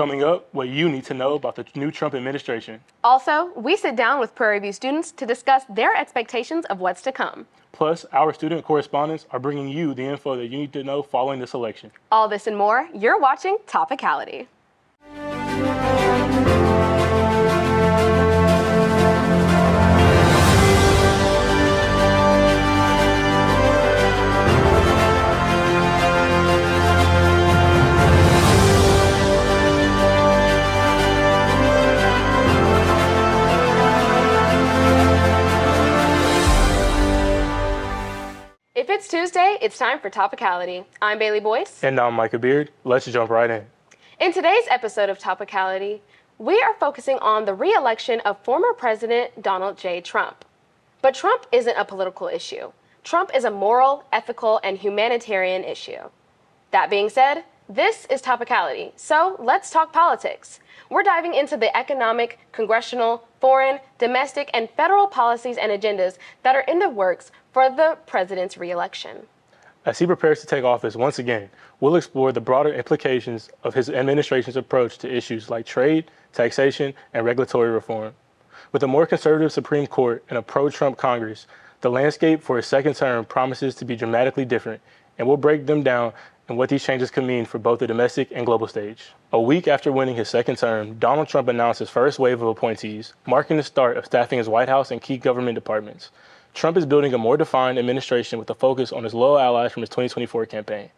Coming up, what you need to know about the new Trump administration. Also, we sit down with Prairie View students to discuss their expectations of what's to come. Plus, our student correspondents are bringing you the info that you need to know following this election. All this and more, you're watching Topicality. If it's Tuesday, it's time for Topicality. I'm Bailey Boyce. And I'm Micah Beard. Let's jump right in. In today's episode of Topicality, we are focusing on the re-election of former President Donald J. Trump. But Trump isn't a political issue. Trump is a moral, ethical, and humanitarian issue. That being said, this is Topicality, so let's talk politics. We're diving into the economic, congressional, foreign, domestic, and federal policies and agendas that are in the works for the president's re-election. As he prepares to take office once again, we'll explore the broader implications of his administration's approach to issues like trade, taxation, and regulatory reform. With a more conservative Supreme Court and a pro-Trump Congress, the landscape for his second term promises to be dramatically different, and we'll break them down and what these changes could mean for both the domestic and global stage. A week after winning his second term, Donald Trump announced his first wave of appointees, marking the start of staffing his White House and key government departments. Trump is building a more defined administration with a focus on his loyal allies from his 2024 campaign.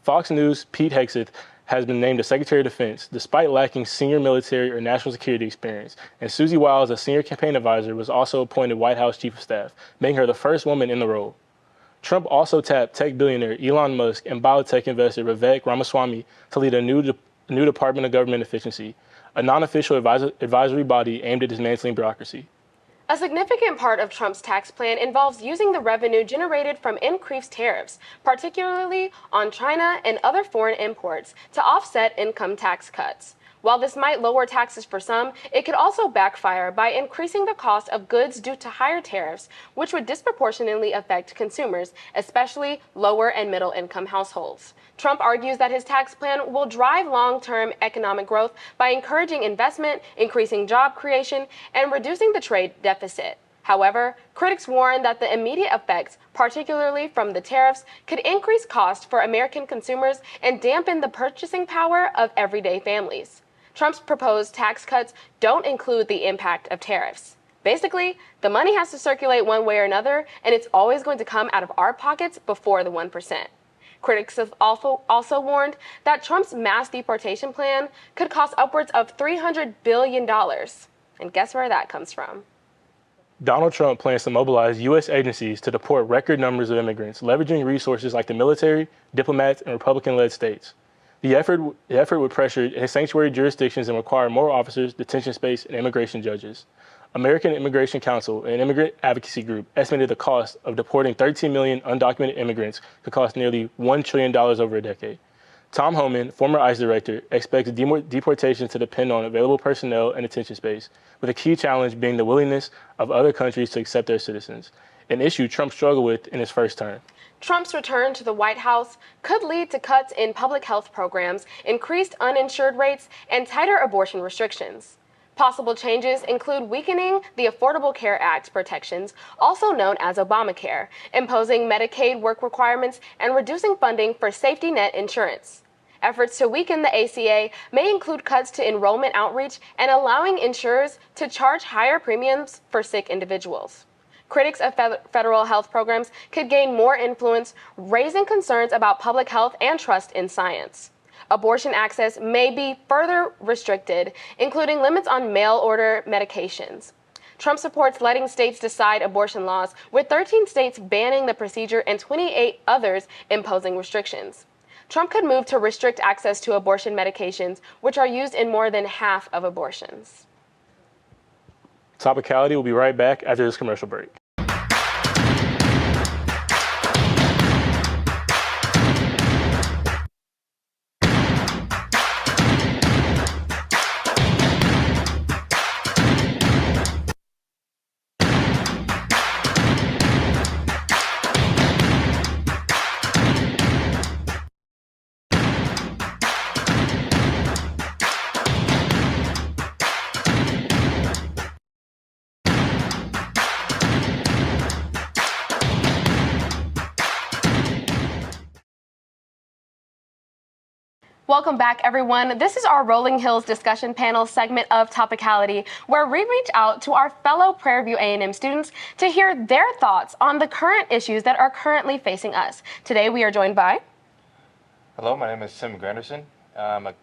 Fox News' Pete Hegseth has been named the Secretary of Defense, despite lacking senior military or national security experience, and Susie Wiles, a senior campaign advisor, was also appointed White House Chief of Staff, making her the first woman in the role. Trump also tapped tech billionaire Elon Musk and biotech investor Vivek Ramaswamy to lead a new Department of Government Efficiency, a non-official advisory body aimed at dismantling bureaucracy. A significant part of Trump's tax plan involves using the revenue generated from increased tariffs, particularly on China and other foreign imports, to offset income tax cuts. While this might lower taxes for some, it could also backfire by increasing the cost of goods due to higher tariffs, which would disproportionately affect consumers, especially lower and middle income households. Trump argues that his tax plan will drive long-term economic growth by encouraging investment, increasing job creation, and reducing the trade deficit. However, critics warn that the immediate effects, particularly from the tariffs, could increase costs for American consumers and dampen the purchasing power of everyday families. Trump's proposed tax cuts don't include the impact of tariffs. Basically, the money has to circulate one way or another, and it's always going to come out of our pockets before the 1%. Critics have also warned that Trump's mass deportation plan could cost upwards of $300 billion. And guess where that comes from? Donald Trump plans to mobilize U.S. agencies to deport record numbers of immigrants, leveraging resources like the military, diplomats, and Republican-led states. The effort would pressure sanctuary jurisdictions and require more officers, detention space, and immigration judges. American Immigration Council, an immigrant advocacy group, estimated the cost of deporting 13 million undocumented immigrants could cost nearly $1 trillion over a decade. Tom Homan, former ICE director, expects deportation to depend on available personnel and detention space, with a key challenge being the willingness of other countries to accept their citizens, an issue Trump struggled with in his first term. Trump's return to the White House could lead to cuts in public health programs, increased uninsured rates, and tighter abortion restrictions. Possible changes include weakening the Affordable Care Act protections, also known as Obamacare, imposing Medicaid work requirements, and reducing funding for safety net insurance. Efforts to weaken the ACA may include cuts to enrollment outreach and allowing insurers to charge higher premiums for sick individuals. Critics of federal health programs could gain more influence, raising concerns about public health and trust in science. Abortion access may be further restricted, including limits on mail-order medications. Trump supports letting states decide abortion laws, with 13 states banning the procedure and 28 others imposing restrictions. Trump could move to restrict access to abortion medications, which are used in more than half of abortions. Topicality will be right back after this commercial break. Welcome back, everyone. This is our Rolling Hills discussion panel segment of Topicality, where we reach out to our fellow Prairie View A&M students to hear their thoughts on the current issues that are currently facing us. Today, we are joined by... Hello, my name is Tim Granderson. I'm a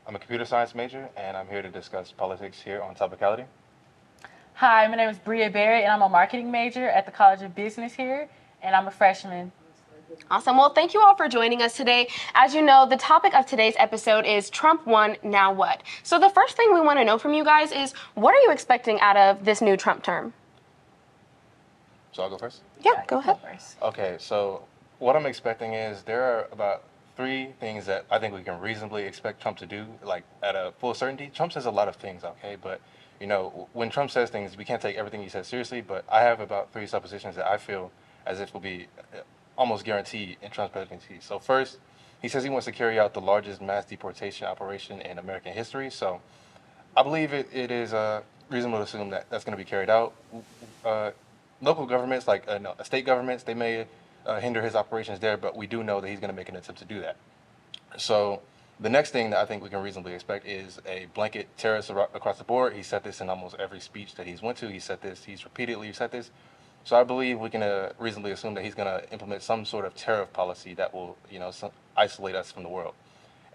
computer science major, and I'm here to discuss politics here on Topicality. Hi, my name is Bria Barrett, and I'm a marketing major at the College of Business here, and I'm a freshman. Awesome. Well, thank you all for joining us today. As you know, the topic of today's episode is Trump won, now what? So the first thing we want to know from you guys is, what are you expecting out of this new Trump term? So I'll go first? Yeah, go ahead. Okay, so what I'm expecting is there are about 3 things that I think we can reasonably expect Trump to do, like at a full certainty. Trump says a lot of things, okay, but you know, when Trump says things, we can't take everything he says seriously, but I have about 3 suppositions that I feel as if will be almost guaranteed in Trump's presidency. So first, he says he wants to carry out the largest mass deportation operation in American history. So I believe it is reasonable to assume that that's going to be carried out. Local governments, like state governments, they may hinder his operations there, but we do know that he's going to make an attempt to do that. So the next thing that I think we can reasonably expect is a blanket tariffs across the board. He said this in almost every speech that he's went to. He said this. He's repeatedly said this. So I believe we can reasonably assume that he's going to implement some sort of tariff policy that will, isolate us from the world.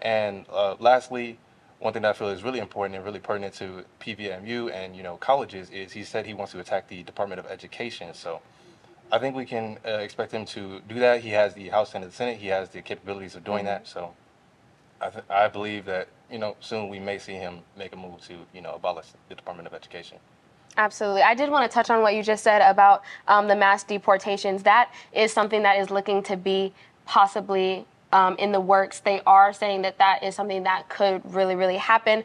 And lastly, one thing that I feel is really important and really pertinent to PVMU and colleges is he said he wants to attack the Department of Education. So I think we can expect him to do that. He has the House and the Senate. He has the capabilities of doing that. So I believe that soon we may see him make a move to abolish the Department of Education. Absolutely. I did want to touch on what you just said about the mass deportations. That is something that is looking to be possibly in the works. They are saying that that is something that could really, really happen,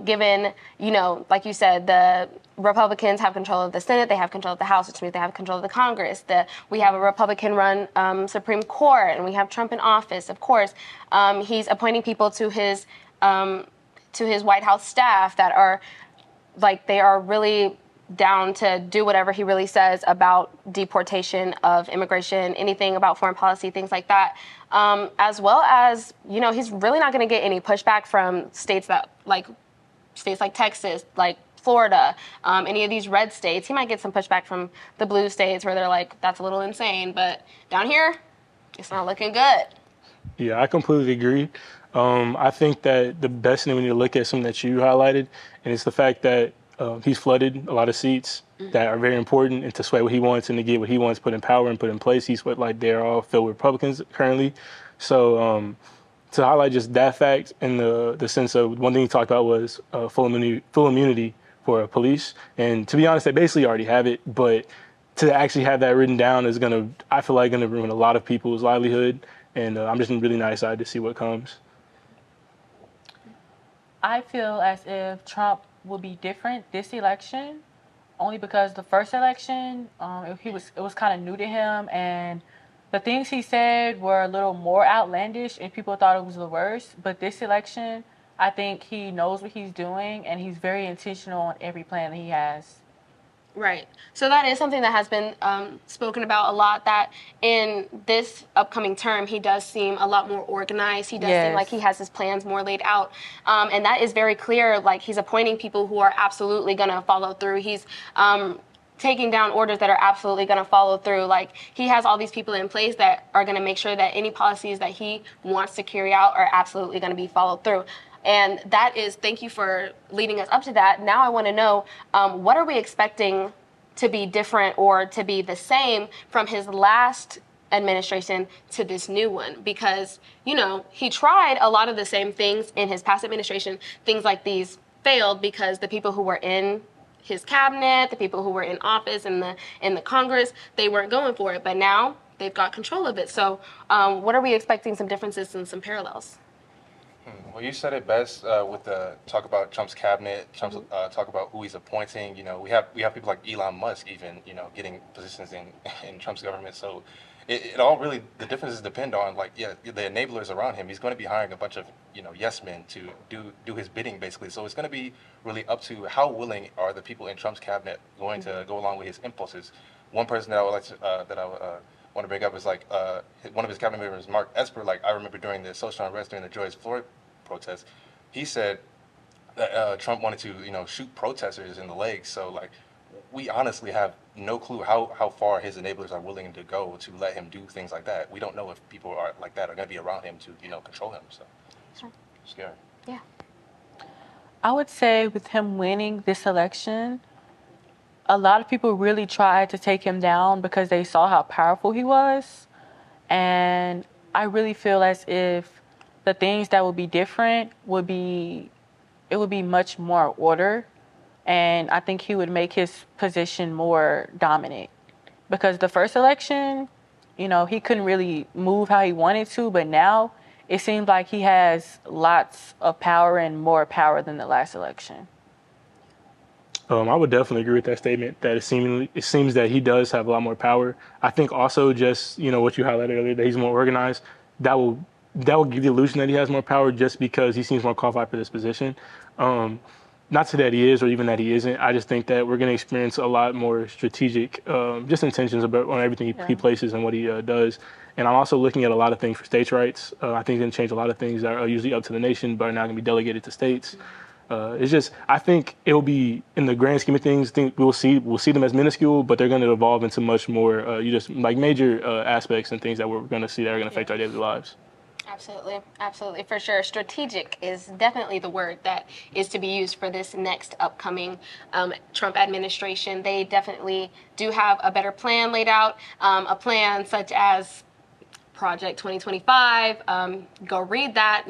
given, like you said, the Republicans have control of the Senate, they have control of the House, which means they have control of the Congress. We have a Republican-run Supreme Court, and we have Trump in office, of course. He's appointing people to his White House staff that are they are really down to do whatever he really says about deportation of immigration, anything about foreign policy, things like that. As well as, he's really not going to get any pushback from states like Texas, like Florida, any of these red states. He might get some pushback from the blue states where they're like, that's a little insane. But down here, it's not looking good. Yeah, I completely agree. I think that the best thing we need to look at something that you highlighted, and it's the fact that he's flooded a lot of seats that are very important and to sway what he wants and to get what he wants put in power and put in place. They're all filled with Republicans currently. So to highlight just that fact and the sense of one thing he talked about was full immunity for police. And to be honest, they basically already have it, but to actually have that written down is I feel like going to ruin a lot of people's livelihood. And I'm just really not excited to see what comes. I feel as if Trump will be different this election, only because the first election, it was kind of new to him, and the things he said were a little more outlandish, and people thought it was the worst. But this election, I think he knows what he's doing, and he's very intentional on every plan that he has. Right. So that is something that has been spoken about a lot, that in this upcoming term, he does seem a lot more organized. He does seem like he has his plans more laid out. And that is very clear. Like, he's appointing people who are absolutely going to follow through. He's taking down orders that are absolutely going to follow through. Like, he has all these people in place that are going to make sure that any policies that he wants to carry out are absolutely going to be followed through. And that is, thank you for leading us up to that. Now I want to know, what are we expecting to be different or to be the same from his last administration to this new one? Because, he tried a lot of the same things in his past administration. Things like these failed because the people who were in his cabinet, the people who were in office in the Congress, they weren't going for it. But now they've got control of it. So what are we expecting, some differences and some parallels? Well, you said it best with the talk about Trump's cabinet, talk about who he's appointing. We have people like Elon Musk even, getting positions in Trump's government. So it all really, the differences depend on the enablers around him. He's going to be hiring a bunch of yes men to do his bidding basically. So it's going to be really up to how willing are the people in Trump's cabinet going to go along with his impulses. One person that I would like to want to bring up is one of his cabinet members, Mark Esper. I remember during the social unrest during the George protests. He said that Trump wanted to, shoot protesters in the legs. So like, we honestly have no clue how far his enablers are willing to go to let him do things like that. We don't know if people are like that are going to be around him to, control him. So it's scary. Yeah. I would say with him winning this election, a lot of people really tried to take him down because they saw how powerful he was. And I really feel as if the things that would be different would be much more order. And I think he would make his position more dominant. Because the first election, he couldn't really move how he wanted to, but now it seems like he has lots of power and more power than the last election. I would definitely agree with that statement, that it seems that he does have a lot more power. I think also just, what you highlighted earlier, that he's more organized, that will give the illusion that he has more power just because he seems more qualified for this position. Not to that he is or even that he isn't. I just think that we're going to experience a lot more strategic just intentions on everything he places and what he does. And I'm also looking at a lot of things for states' rights. I think it's going to change a lot of things that are usually up to the nation, but are now going to be delegated to states. It's just, I think it will be, in the grand scheme of things, we'll see them as minuscule, but they're going to evolve into much more, major aspects and things that we're going to see that are going to affect our daily lives. Absolutely, for sure. Strategic is definitely the word that is to be used for this next upcoming Trump administration. They definitely do have a better plan laid out, a plan such as Project 2025. Go read that.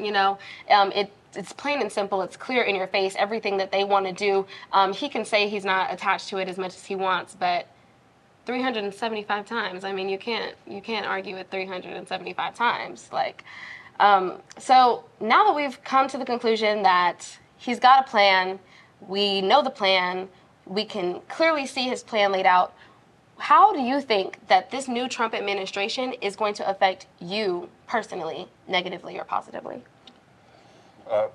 It's plain and simple. It's clear in your face, everything that they want to do. He can say he's not attached to it as much as he wants, but 375 times. I mean, you can't argue with 375 times. So now that we've come to the conclusion that he's got a plan, we know the plan, we can clearly see his plan laid out. How do you think that this new Trump administration is going to affect you personally, negatively or positively?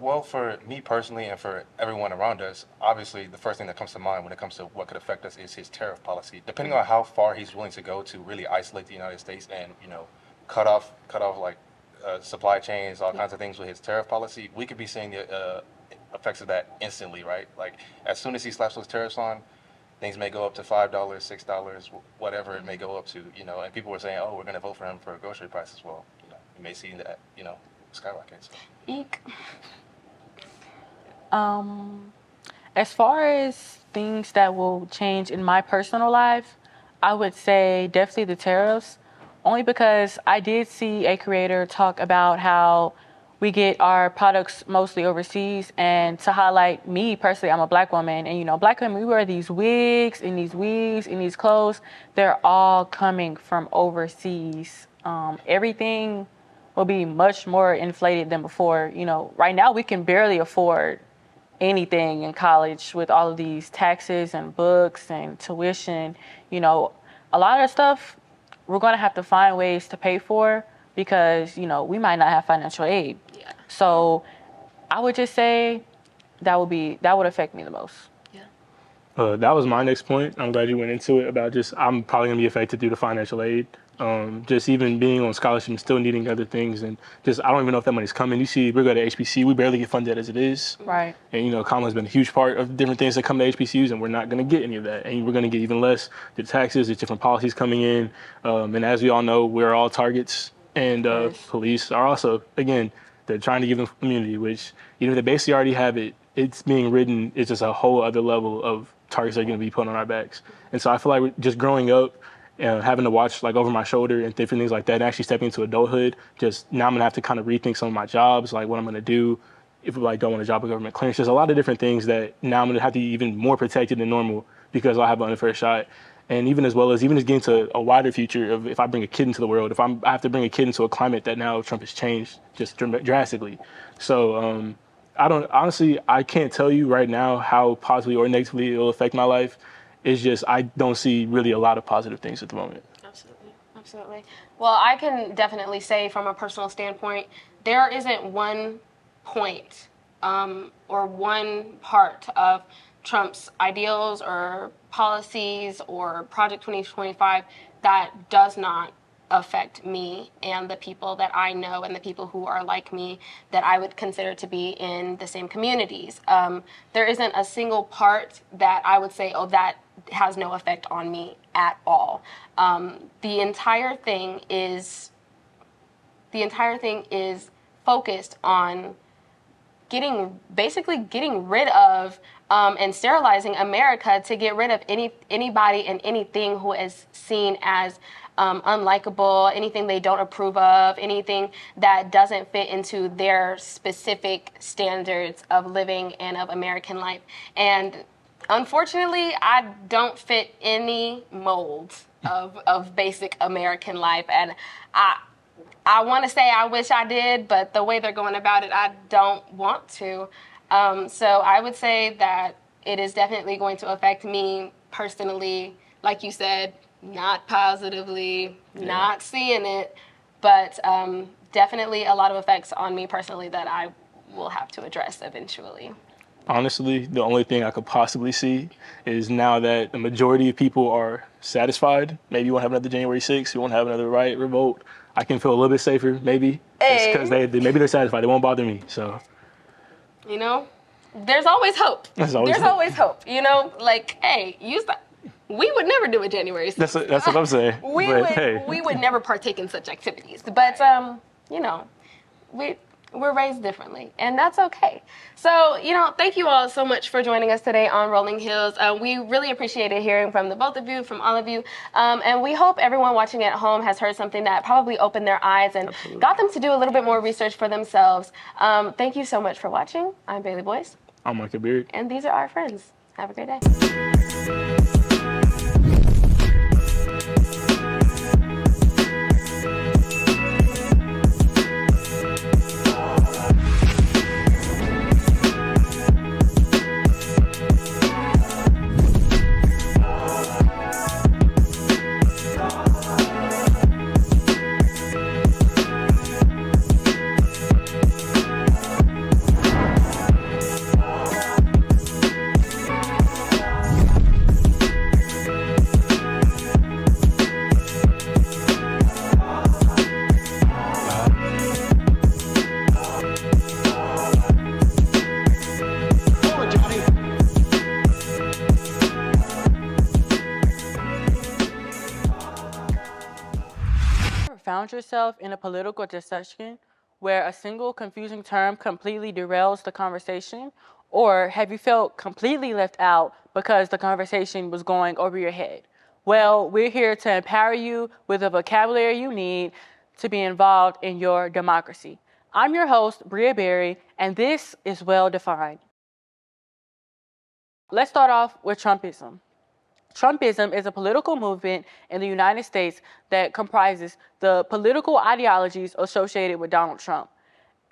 Well, for me personally and for everyone around us, obviously the first thing that comes to mind when it comes to what could affect us is his tariff policy. Depending on how far he's willing to go to really isolate the United States and, cut off like supply chains, all kinds of things with his tariff policy, we could be seeing the effects of that instantly, right? Like, as soon as he slaps those tariffs on, things may go up to $5, $6, whatever it may go up to, and people were saying, oh, we're going to vote for him for grocery prices. Well, you may see that, skyrocket. So. Eek. As far as things that will change in my personal life, I would say definitely the tariffs, only because I did see a creator talk about how we get our products mostly overseas, and to highlight me personally, I'm a black woman, and black women, we wear these wigs and these weaves and these clothes. They're all coming from overseas. Everything will be much more inflated than before. Right now we can barely afford anything in college with all of these taxes and books and tuition. A lot of stuff we're going to have to find ways to pay for because, we might not have financial aid. Yeah. So I would just say that would affect me the most. Yeah. That was my next point. I'm glad you went into it about I'm probably going to be affected due to financial aid. Just even being on scholarship and still needing other things, and I don't even know if that money's coming. You see, we're going to HBC, we barely get funded as it is. Right. And, Kamala's been a huge part of different things that come to HBCUs, and we're not going to get any of that. And we're going to get even less. The taxes, there's different policies coming in. And as we all know, we're all targets. And police are also, again, they're trying to give them immunity, which even if they basically already have it, it's being written, it's just a whole other level of targets that are going to be put on our backs. And so I feel like we're just growing up, having to watch over my shoulder and different things like that, and actually stepping into adulthood, now I'm going to have to kind of rethink some of my jobs, like what I'm going to do if I don't want a job with government clearance. There's a lot of different things that now I'm going to have to be even more protected than normal because I'll have an unfair shot. And even as getting to a wider future of if I bring a kid into the world, if I have to bring a kid into a climate that now Trump has changed just drastically. So I can't tell you right now how positively or negatively it'll affect my life. It's just I don't see really a lot of positive things at the moment. Absolutely. Well, I can definitely say from a personal standpoint, there isn't one point or one part of Trump's ideals or policies or Project 2025 that does not affect me and the people that I know and the people who are like me that I would consider to be in the same communities. There isn't a single part that I would say, oh, that has no effect on me at all. The entire thing is focused on basically getting rid of and sterilizing America to get rid of anybody and anything who is seen as unlikable, anything they don't approve of, anything that doesn't fit into their specific standards of living and of American life. And unfortunately, I don't fit any mold of basic American life. And I want to say I wish I did, but the way they're going about it, I don't want to. So I would say that it is definitely going to affect me personally, like you said, not positively, not seeing it, but definitely a lot of effects on me personally that I will have to address eventually. Honestly, the only thing I could possibly see is now that the majority of people are satisfied, maybe you won't have another January 6th, you won't have another riot, revolt, I can feel a little bit safer, maybe. Hey. Because maybe they're satisfied, they won't bother me, so. You know, there's always hope. There's always hope. You know, like, hey, we would never do a January 6th. That's what I'm saying. We would never partake in such activities. But, you know, we're raised differently, and that's okay. So, you know, thank you all so much for joining us today on Rolling Hills. We really appreciated hearing from the both of you, from all of you, and we hope everyone watching at home has heard something that probably opened their eyes and got them to do a little bit more research for themselves. Thank you so much for watching. I'm Bailey Boyce. I'm Micah Beard. And these are our friends. Have a great day. Found yourself in a political discussion where a single confusing term completely derails the conversation? Or have you felt completely left out because the conversation was going over your head? Well, we're here to empower you with the vocabulary you need to be involved in your democracy. I'm your host, Bria Berry, and this is Well Defined. Let's start off with Trumpism. Trumpism is a political movement in the United States that comprises the political ideologies associated with Donald Trump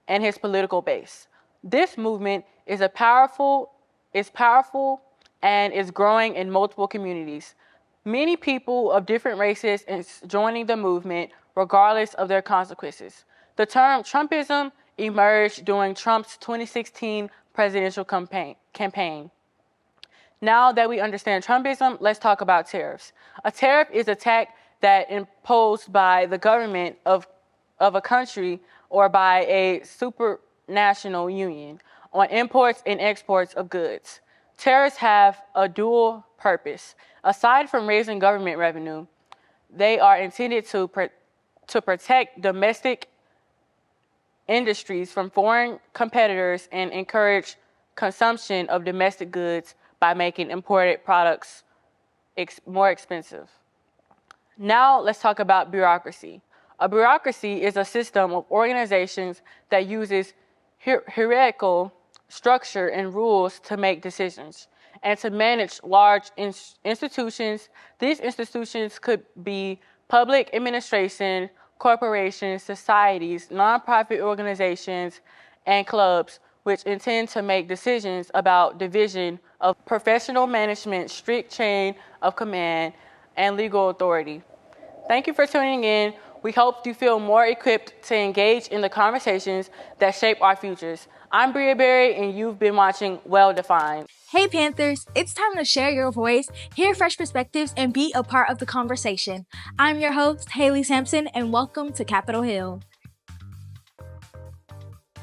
and his political base. This movement is powerful and is growing in multiple communities. Many people of different races are joining the movement regardless of their consequences. The term Trumpism emerged during Trump's 2016 presidential campaign. Now that we understand Trumpism, let's talk about tariffs. A tariff is a tax that imposed by the government of a country or by a supranational union on imports and exports of goods. Tariffs have a dual purpose. Aside from raising government revenue, they are intended to protect domestic industries from foreign competitors and encourage consumption of domestic goods by making imported products more expensive. Now let's talk about bureaucracy. A bureaucracy is a system of organizations that uses hierarchical structure and rules to make decisions and to manage large institutions. These institutions could be public administration, corporations, societies, nonprofit organizations, and clubs, which intend to make decisions about division of professional management, strict chain of command, and legal authority. Thank you for tuning in. We hope you feel more equipped to engage in the conversations that shape our futures. I'm Bria Berry, and you've been watching Well Defined. Hey Panthers, it's time to share your voice, hear fresh perspectives, and be a part of the conversation. I'm your host, Haley Sampson, and welcome to Capitol Hill.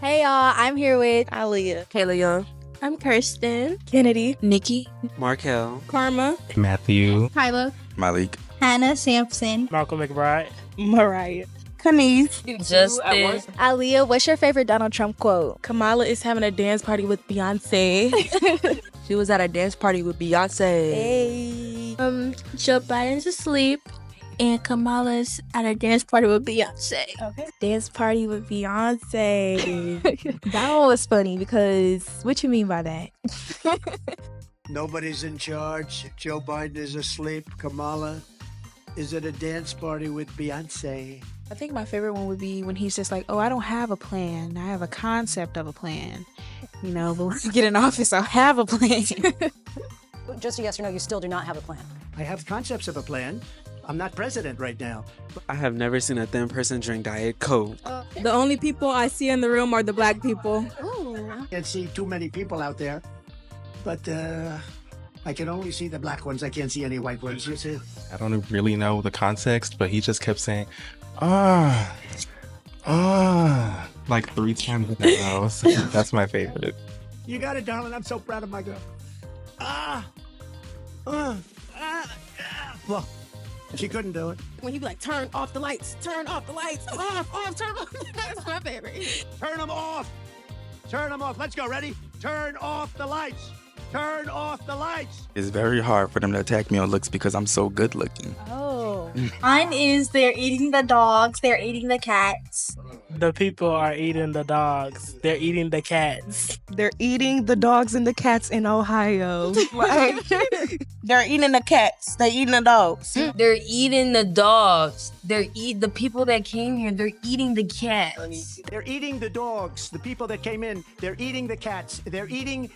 Hey y'all, I'm here with Aaliyah, Kayla Young, I'm Kirsten, Kennedy, Nikki, Markel, Karma, Matthew, Kyla, Malik, Hannah Sampson, Malcolm McBride, Mariah, Kanice, Justin. Aaliyah. What's your favorite Donald Trump quote? Kamala is having a dance party with Beyonce. She was at a dance party with Beyonce. Hey. Joe Biden's asleep, and Kamala's at a dance party with Beyonce. Okay. Dance party with Beyonce. That one was funny because what you mean by that? Nobody's in charge. Joe Biden is asleep. Kamala is at a dance party with Beyonce. I think my favorite one would be when he's just like, oh, I don't have a plan. I have a concept of a plan. You know, but when I get in office, I'll have a plan. Just a yes or no, you still do not have a plan. I have concepts of a plan. I'm not president right now. I have never seen a thin person drink Diet Coke. The only people I see in the room are the black people. I can't see too many people out there, but I can only see the black ones. I can't see any white ones. You see? I don't really know the context, but he just kept saying, like 3 times in a row. So that's my favorite. You got it, darling. I'm so proud of my girl. Well, she couldn't do it. When you be like, turn off the lights, off, turn off. That's my favorite. Turn them off. Turn them off. Let's go. Ready? Turn off the lights. Turn off the lights. It's very hard for them to attack me on looks because I'm so good looking. Oh. Mine is they're eating the dogs, they're eating the cats. The people are eating the dogs. They're eating the cats. They're eating the dogs and the cats in Ohio. They're eating the cats. They're eating the dogs. They're eating the dogs. The people that came here, they're eating the cats. They're eating the dogs. The people that came in, they're eating the cats. They're eating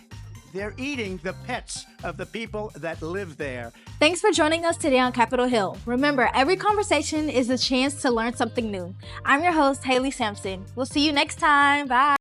the pets of the people that live there. Thanks for joining us today on Capitol Hill. Remember, every conversation is a chance to learn something new. I'm your host, Haley Sampson. We'll see you next time. Bye.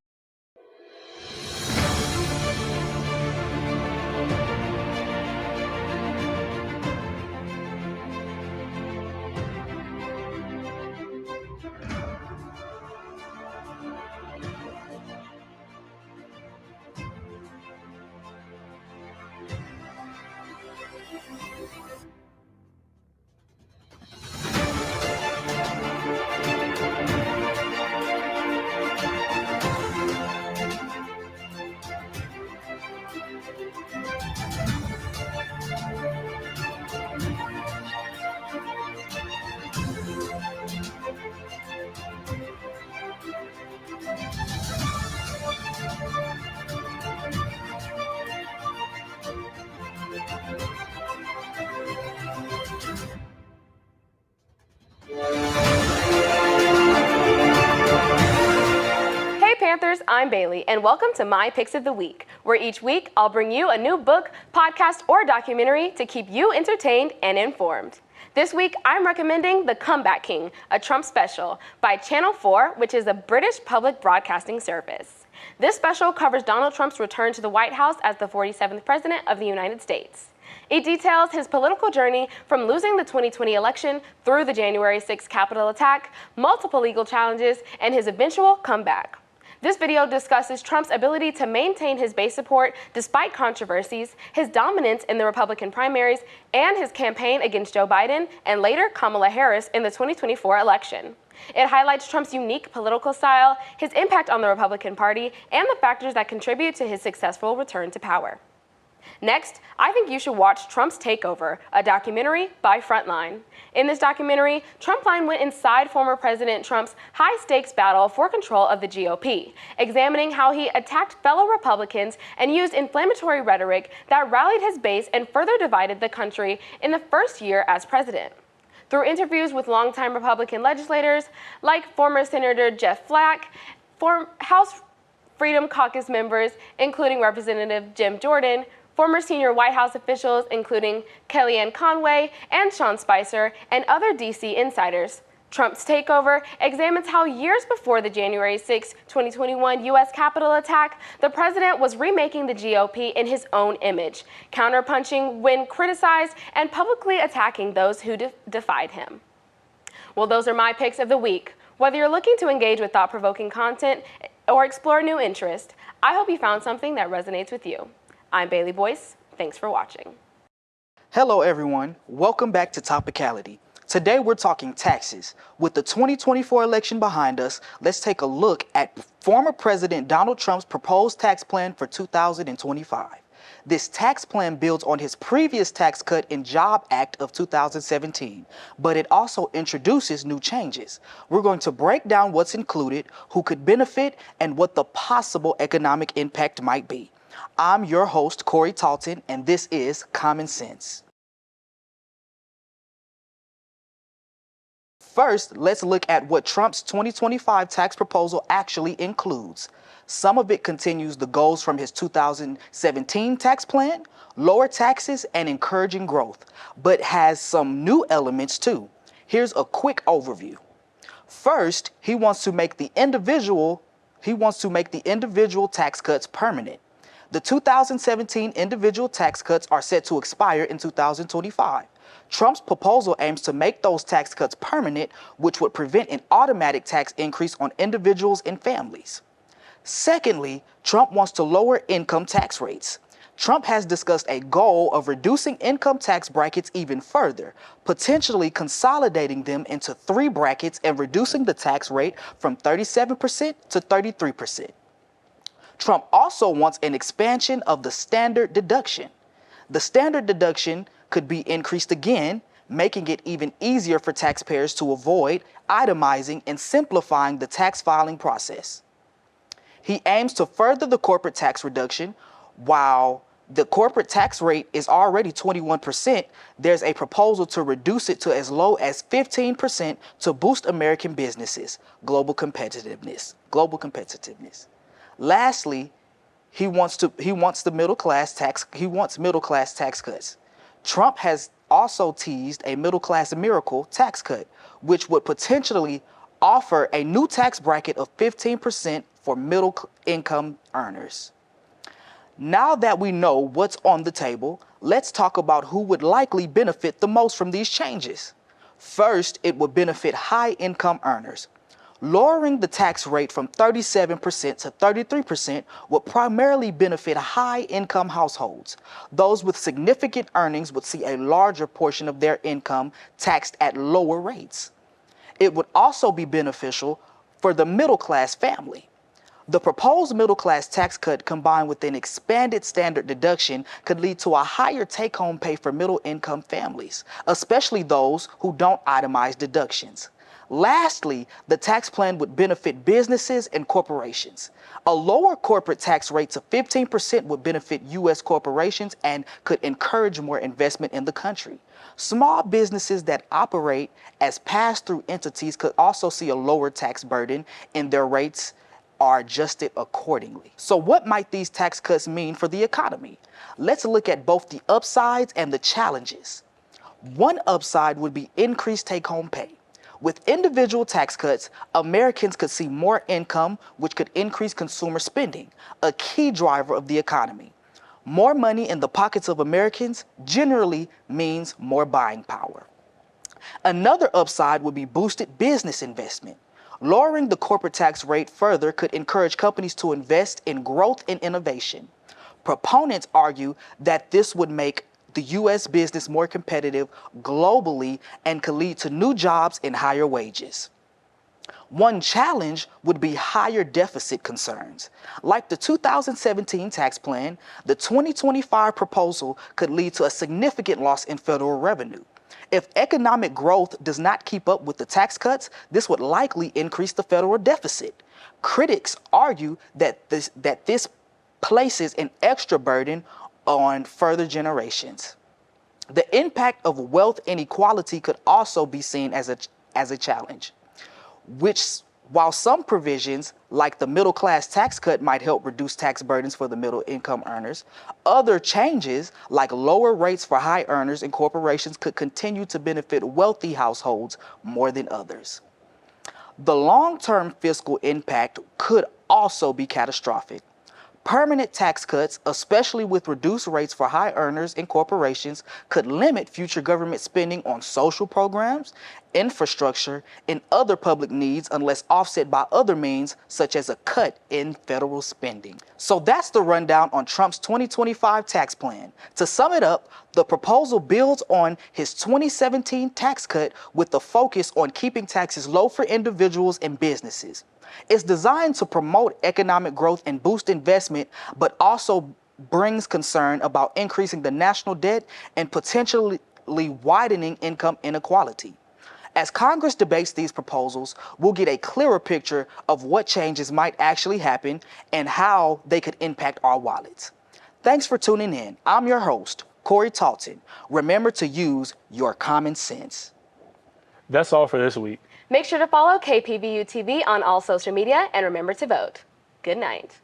Panthers, I'm Bailey, and welcome to My Picks of the Week, where each week I'll bring you a new book, podcast, or documentary to keep you entertained and informed. This week, I'm recommending The Comeback King, a Trump special by Channel 4, which is a British public broadcasting service. This special covers Donald Trump's return to the White House as the 47th President of the United States. It details his political journey from losing the 2020 election through the January 6th Capitol attack, multiple legal challenges, and his eventual comeback. This video discusses Trump's ability to maintain his base support despite controversies, his dominance in the Republican primaries, and his campaign against Joe Biden and later Kamala Harris in the 2024 election. It highlights Trump's unique political style, his impact on the Republican Party, and the factors that contribute to his successful return to power. Next, I think you should watch Trump's Takeover, a documentary by Frontline. In this documentary, Trumpline went inside former President Trump's high-stakes battle for control of the GOP, examining how he attacked fellow Republicans and used inflammatory rhetoric that rallied his base and further divided the country in the first year as president. Through interviews with longtime Republican legislators like former Senator Jeff Flake, House Freedom Caucus members, including Representative Jim Jordan, former senior White House officials, including Kellyanne Conway and Sean Spicer, and other D.C. insiders, Trump's takeover examines how years before the January 6, 2021 U.S. Capitol attack, the president was remaking the GOP in his own image, counterpunching when criticized and publicly attacking those who defied him. Well, those are my picks of the week. Whether you're looking to engage with thought-provoking content or explore new interest, I hope you found something that resonates with you. I'm Bailey Boyce. Thanks for watching. Hello, everyone. Welcome back to Topicality. Today, we're talking taxes. With the 2024 election behind us, let's take a look at former President Donald Trump's proposed tax plan for 2025. This tax plan builds on his previous Tax Cut and Job Act of 2017, but it also introduces new changes. We're going to break down what's included, who could benefit, and what the possible economic impact might be. I'm your host, Corey Talton, and this is Common Sense. First, let's look at what Trump's 2025 tax proposal actually includes. Some of it continues the goals from his 2017 tax plan, lower taxes and encouraging growth, but has some new elements too. Here's a quick overview. First, he wants to make the individual tax cuts permanent. The 2017 individual tax cuts are set to expire in 2025. Trump's proposal aims to make those tax cuts permanent, which would prevent an automatic tax increase on individuals and families. Secondly, Trump wants to lower income tax rates. Trump has discussed a goal of reducing income tax brackets even further, potentially consolidating them into 3 brackets and reducing the tax rate from 37% to 33%. Trump also wants an expansion of the standard deduction. The standard deduction could be increased again, making it even easier for taxpayers to avoid itemizing and simplifying the tax filing process. He aims to further the corporate tax reduction. While the corporate tax rate is already 21%, there's a proposal to reduce it to as low as 15% to boost American businesses' global competitiveness. Lastly, he wants middle class tax cuts. Trump has also teased a middle-class miracle tax cut, which would potentially offer a new tax bracket of 15% for middle-income earners. Now that we know what's on the table, let's talk about who would likely benefit the most from these changes. First, it would benefit high-income earners. Lowering the tax rate from 37% to 33% would primarily benefit high-income households. Those with significant earnings would see a larger portion of their income taxed at lower rates. It would also be beneficial for the middle-class family. The proposed middle-class tax cut combined with an expanded standard deduction could lead to a higher take-home pay for middle-income families, especially those who don't itemize deductions. Lastly, the tax plan would benefit businesses and corporations. A lower corporate tax rate of 15% would benefit U.S. corporations and could encourage more investment in the country. Small businesses that operate as pass-through entities could also see a lower tax burden, and their rates are adjusted accordingly. So what might these tax cuts mean for the economy? Let's look at both the upsides and the challenges. One upside would be increased take-home pay. With individual tax cuts, Americans could see more income, which could increase consumer spending, a key driver of the economy. More money in the pockets of Americans generally means more buying power. Another upside would be boosted business investment. Lowering the corporate tax rate further could encourage companies to invest in growth and innovation. Proponents argue that this would make the U.S. business more competitive globally and could lead to new jobs and higher wages. One challenge would be higher deficit concerns. Like the 2017 tax plan, the 2025 proposal could lead to a significant loss in federal revenue. If economic growth does not keep up with the tax cuts, this would likely increase the federal deficit. Critics argue that this places an extra burden on further generations. The impact of wealth inequality could also be seen as a challenge, which While some provisions, like the middle class tax cut, might help reduce tax burdens for the middle income earners, other changes, like lower rates for high earners and corporations, could continue to benefit wealthy households more than others. The long-term fiscal impact could also be catastrophic. Permanent tax cuts, especially with reduced rates for high earners and corporations, could limit future government spending on social programs, infrastructure, and other public needs unless offset by other means, such as a cut in federal spending. So that's the rundown on Trump's 2025 tax plan. To sum it up, the proposal builds on his 2017 tax cut with the focus on keeping taxes low for individuals and businesses. It's designed to promote economic growth and boost investment, but also brings concern about increasing the national debt and potentially widening income inequality. As Congress debates these proposals, we'll get a clearer picture of what changes might actually happen and how they could impact our wallets. Thanks for tuning in. I'm your host, Corey Talton. Remember to use your common sense. That's all for this week. Make sure to follow KPVU-TV on all social media and remember to vote. Good night.